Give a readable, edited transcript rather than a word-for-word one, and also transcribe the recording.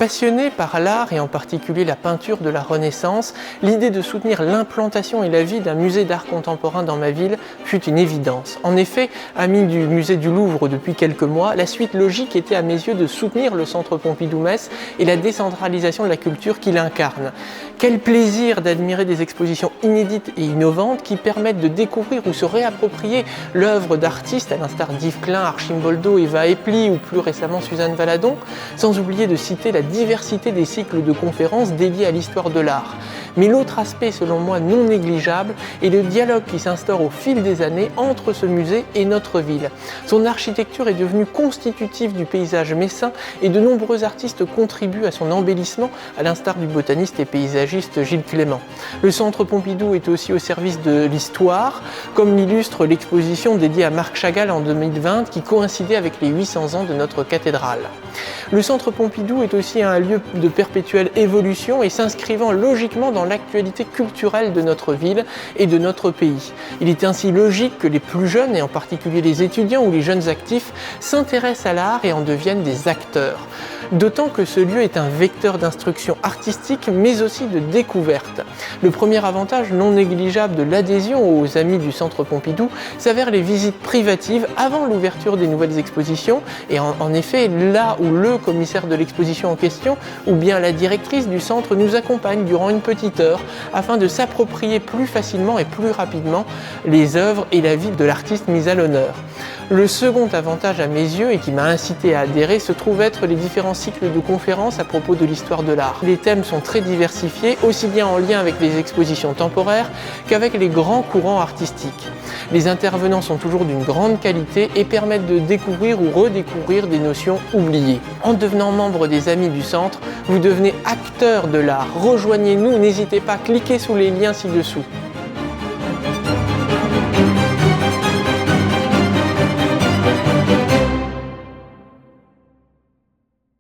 Passionné par l'art et en particulier la peinture de la Renaissance, l'idée de soutenir l'implantation et la vie d'un musée d'art contemporain dans ma ville fut une évidence. En effet, ami du musée du Louvre depuis quelques mois, la suite logique était à mes yeux de soutenir le Centre Pompidou-Metz et la décentralisation de la culture qu'il incarne. Quel plaisir d'admirer des expositions inédites et innovantes qui permettent de découvrir ou se réapproprier l'œuvre d'artistes à l'instar d'Yves Klein, Archimboldo, Eva Epli ou plus récemment Suzanne Valadon, sans oublier de citer la diversité des cycles de conférences dédiés à l'histoire de l'art. Mais l'autre aspect, selon moi, non négligeable, est le dialogue qui s'instaure au fil des années entre ce musée et notre ville. Son architecture est devenue constitutive du paysage messin et de nombreux artistes contribuent à son embellissement, à l'instar du botaniste et paysagiste Gilles Clément. Le Centre Pompidou est aussi au service de l'histoire, comme l'illustre l'exposition dédiée à Marc Chagall en 2020 qui coïncidait avec les 800 ans de notre cathédrale. Le Centre Pompidou est aussi un lieu de perpétuelle évolution et s'inscrivant logiquement dans l'actualité culturelle de notre ville et de notre pays. Il est ainsi logique que les plus jeunes, et en particulier les étudiants ou les jeunes actifs, s'intéressent à l'art et en deviennent des acteurs. D'autant que ce lieu est un vecteur d'instruction artistique mais aussi de découverte. Le premier avantage non négligeable de l'adhésion aux amis du Centre Pompidou s'avère les visites privatives avant l'ouverture des nouvelles expositions et en effet là où le commissaire de l'exposition en question ou bien la directrice du centre nous accompagne durant une petite heure afin de s'approprier plus facilement et plus rapidement les œuvres et la vie de l'artiste mise à l'honneur. Le second avantage à mes yeux et qui m'a incité à adhérer se trouve être les différents cycles de conférences à propos de l'histoire de l'art. Les thèmes sont très diversifiés, aussi bien en lien avec les expositions temporaires qu'avec les grands courants artistiques. Les intervenants sont toujours d'une grande qualité et permettent de découvrir ou redécouvrir des notions oubliées. En devenant membre des Amis du Centre, vous devenez acteur de l'art. Rejoignez-nous, n'hésitez pas, cliquez sous les liens ci-dessous.